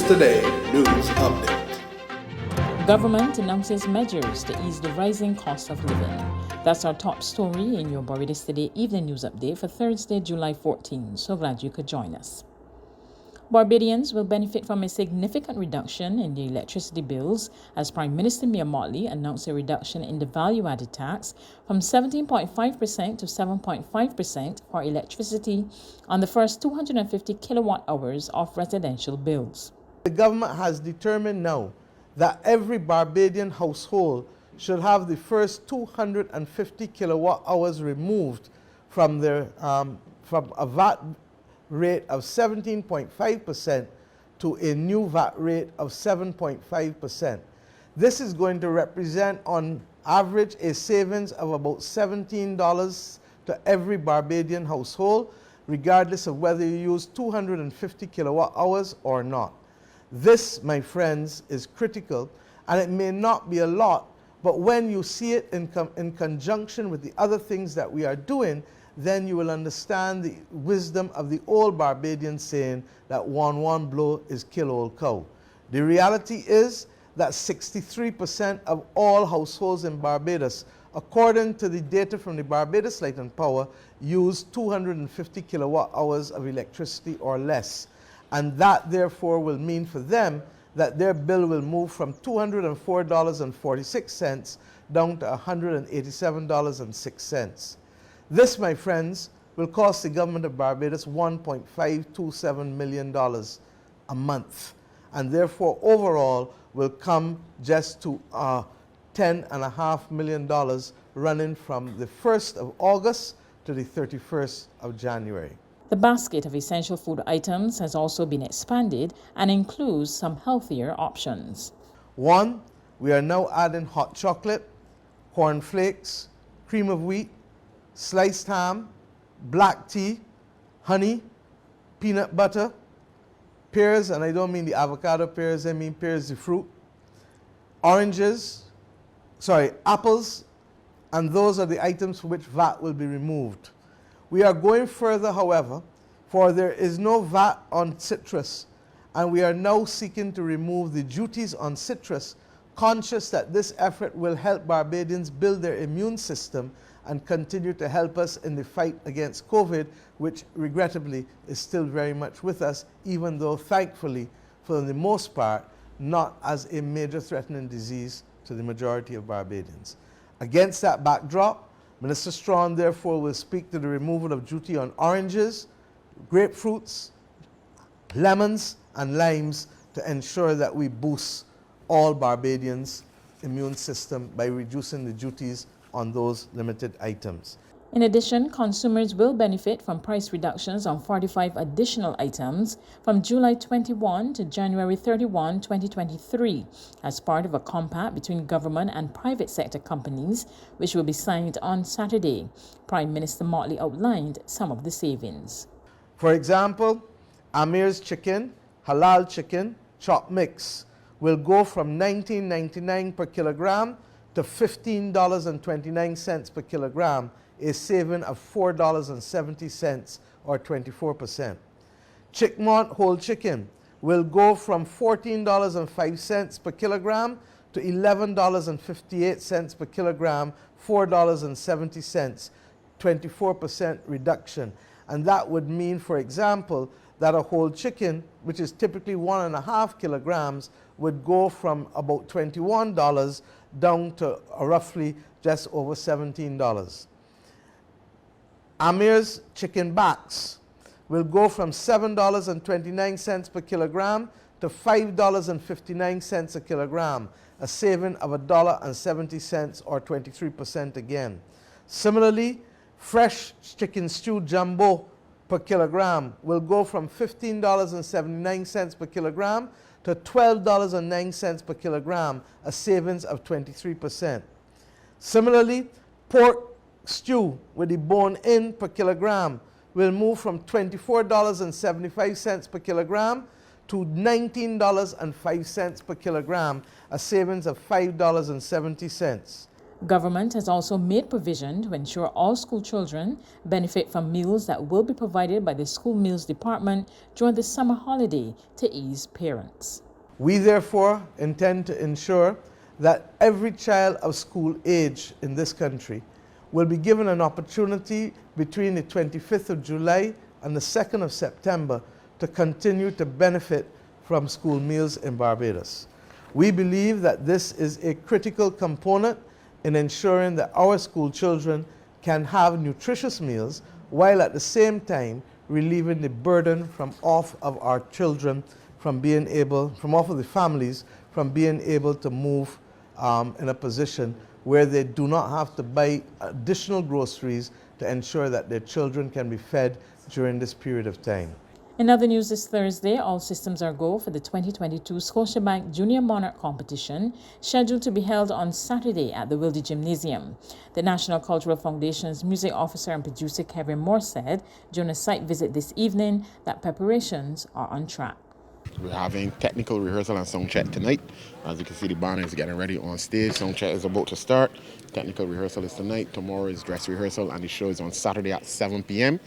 Today News Update. Government announces measures to ease the rising cost of living. That's our top story in your Barbados Today Evening News Update for Thursday, July 14. So glad you could join us. Barbadians will benefit from a significant reduction in the electricity bills as Prime Minister Mottley announced a reduction in the value-added tax from 17.5% to 7.5% for electricity on the first 250 kilowatt hours of residential bills. The government has determined now that every Barbadian household should have the first 250 kilowatt hours removed from their from a VAT rate of 17.5% to a new VAT rate of 7.5%. This is going to represent on average a savings of about $17 to every Barbadian household, regardless of whether you use 250 kilowatt hours or not. This, my friends, is critical, and it may not be a lot, but when you see it in conjunction with the other things that we are doing, then you will understand the wisdom of the old Barbadian saying that one blow is kill old cow. The reality is that 63% of all households in Barbados, according to the data from the Barbados Light and Power, use 250 kilowatt hours of electricity or less. And that therefore will mean for them that their bill will move from $204.46 down to $187.06. This, my friends, will cost the government of Barbados $1.527 million a month, and therefore overall will come just to $10.5 million running from the 1st of August to the 31st of January. The basket of essential food items has also been expanded and includes some healthier options. 1, we are now adding hot chocolate, corn flakes, cream of wheat, sliced ham, black tea, honey, peanut butter, pears, and I don't mean the avocado pears, I mean pears the fruit, apples, and those are the items for which VAT will be removed. We are going further, however, for there is no VAT on citrus, and we are now seeking to remove the duties on citrus, conscious that this effort will help Barbadians build their immune system and continue to help us in the fight against COVID, which regrettably is still very much with us, even though thankfully, for the most part, not as a major threatening disease to the majority of Barbadians. Against that backdrop, Minister Strawn therefore will speak to the removal of duty on oranges, grapefruits, lemons, and limes to ensure that we boost all Barbadians' immune system by reducing the duties on those limited items. In addition, consumers will benefit from price reductions on 45 additional items from July 21 to January 31, 2023, as part of a compact between government and private sector companies, which will be signed on Saturday. Prime Minister Mottley outlined some of the savings. For example, Amir's chicken, halal chicken, chopped mix will go from $19.99 per kilogram to $15.29 per kilogram, a saving of $4.70 or 24%. Chickmont whole chicken will go from $14.05 per kilogram to $11.58 per kilogram, $4.70, 24% reduction. And that would mean, for example, that a whole chicken, which is typically 1.5 kilograms, would go from about $21 down to roughly just over $17. Amir's chicken backs will go from $7.29 per kilogram to $5.59 a kilogram, a saving of $1.70 or 23% again. Similarly, fresh chicken stew jumbo per kilogram will go from $15.79 per kilogram to $12.09 per kilogram, a savings of 23%. Similarly, pork stew with the bone in per kilogram will move from $24.75 per kilogram to $19.05 per kilogram, a savings of $5.70. Government has also made provision to ensure all school children benefit from meals that will be provided by the school meals department during the summer holiday to ease parents. We therefore intend to ensure that every child of school age in this country will be given an opportunity between the 25th of July and the 2nd of September to continue to benefit from school meals in Barbados. We believe that this is a critical component in ensuring that our school children can have nutritious meals while at the same time relieving the burden from off of our children from off of the families from being able to move in a position where they do not have to buy additional groceries to ensure that their children can be fed during this period of time. In other news this Thursday, all systems are go for the 2022 Scotiabank Junior Monarch competition, scheduled to be held on Saturday at the Wilde Gymnasium. The National Cultural Foundation's music officer and producer Kevin Moore said during a site visit this evening that preparations are on track. We're having technical rehearsal and sound check tonight. As you can see, the band is getting ready on stage. Sound check is about to start. Technical rehearsal is tonight. Tomorrow is dress rehearsal, and the show is on Saturday at 7 p.m.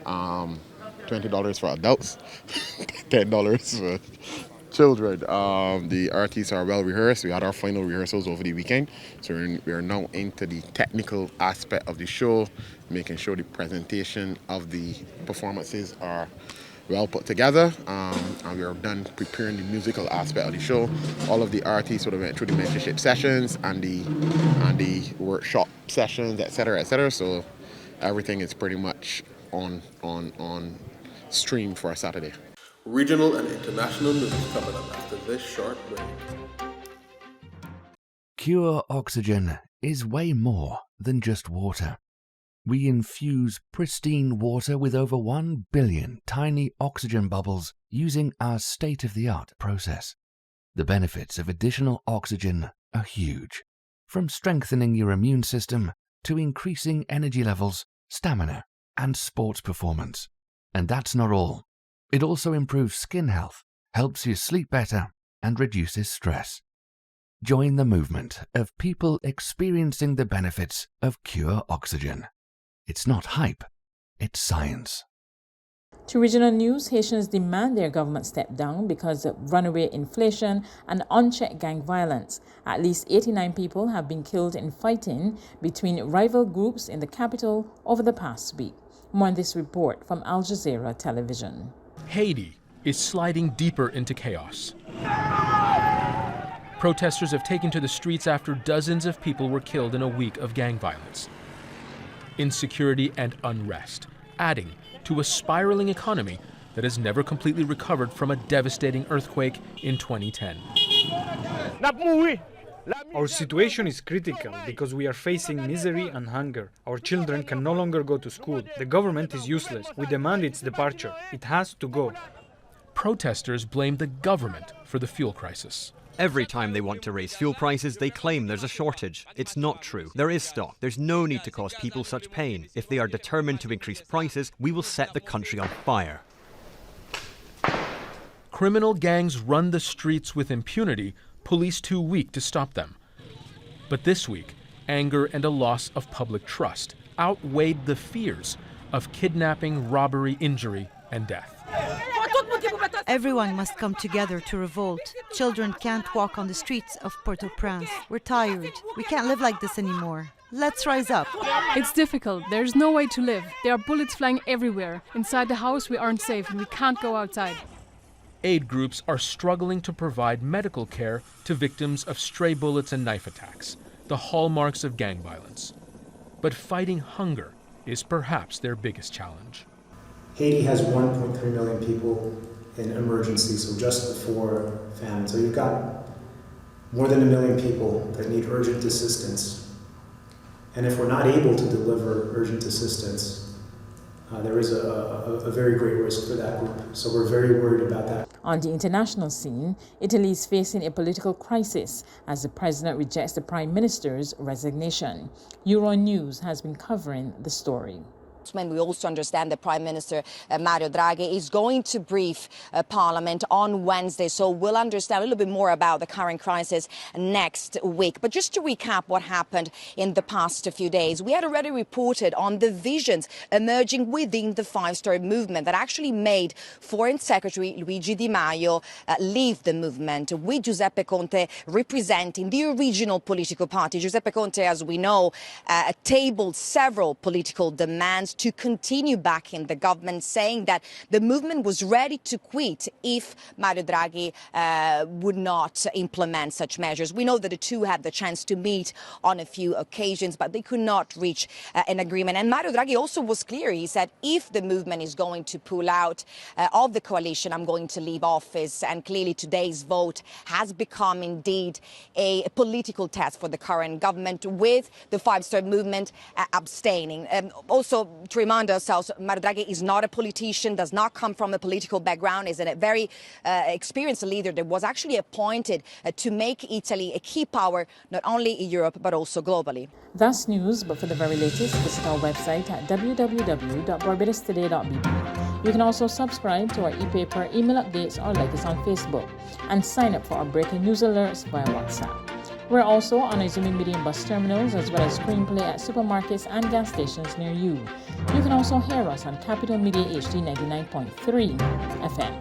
$20 for adults, $10 for children. The artists are well rehearsed. We had our final rehearsals over the weekend, so we are now into the technical aspect of the show, making sure the presentation of the performances are well put together, and we are done preparing the musical aspect of the show. All of the artists sort of went through the mentorship sessions and the workshop sessions, etc. So everything is pretty much on stream for Saturday. Regional and international news coming up after this short break. Pure oxygen is way more than just water. We infuse pristine water with over 1 billion tiny oxygen bubbles using our state-of-the-art process. The benefits of additional oxygen are huge, from strengthening your immune system to increasing energy levels, stamina, and sports performance. And that's not all. It also improves skin health, helps you sleep better, and reduces stress. Join the movement of people experiencing the benefits of pure oxygen. It's not hype, it's science. To regional news, Haitians demand their government step down because of runaway inflation and unchecked gang violence. At least 89 people have been killed in fighting between rival groups in the capital over the past week. More on this report from Al Jazeera Television. Haiti is sliding deeper into chaos. Protesters have taken to the streets after dozens of people were killed in a week of gang violence. Insecurity and unrest, adding to a spiraling economy that has never completely recovered from a devastating earthquake in 2010. Our situation is critical because we are facing misery and hunger. Our children can no longer go to school. The government is useless. We demand its departure. It has to go. Protesters blame the government for the fuel crisis. Every time they want to raise fuel prices, they claim there's a shortage. It's not true. There is stock. There's no need to cause people such pain. If they are determined to increase prices, we will set the country on fire. Criminal gangs run the streets with impunity, police too weak to stop them. But this week, anger and a loss of public trust outweighed the fears of kidnapping, robbery, injury, and death. Everyone must come together to revolt. Children can't walk on the streets of Port-au-Prince. We're tired. We can't live like this anymore. Let's rise up. It's difficult. There's no way to live. There are bullets flying everywhere. Inside the house we aren't safe and we can't go outside. Aid groups are struggling to provide medical care to victims of stray bullets and knife attacks, the hallmarks of gang violence. But fighting hunger is perhaps their biggest challenge. Haiti has 1.3 million people in emergency, so just before famine. So you've got more than 1 million people that need urgent assistance. And if we're not able to deliver urgent assistance, there is a very great risk for that group. So we're very worried about that. On the international scene, Italy is facing a political crisis as the president rejects the prime minister's resignation. Euronews has been covering the story. We also understand that Prime Minister Mario Draghi is going to brief Parliament on Wednesday, so we'll understand a little bit more about the current crisis next week. But just to recap what happened in the past few days, we had already reported on the visions emerging within the Five-Star Movement that actually made Foreign Secretary Luigi Di Maio leave the movement, with Giuseppe Conte representing the original political party. Giuseppe Conte, as we know, tabled several political demands to continue backing the government, saying that the movement was ready to quit if Mario Draghi would not implement such measures. We know that the two had the chance to meet on a few occasions, but they could not reach an agreement. And Mario Draghi also was clear. He said, if the movement is going to pull out of the coalition, I'm going to leave office. And clearly today's vote has become indeed a political test for the current government, with the Five-Star Movement abstaining. Also, to remind ourselves, Mario Draghi is not a politician, does not come from a political background, is a very experienced leader that was actually appointed to make Italy a key power, not only in Europe, but also globally. That's news, but for the very latest, visit our website at www.barbadostoday.ee. You can also subscribe to our e-paper, email updates, or like us on Facebook, and sign up for our breaking news alerts via WhatsApp. We're also on Izumi Medium bus terminals, as well as screenplay at supermarkets and gas stations near you. You can also hear us on Capital Media HD 99.3 FM.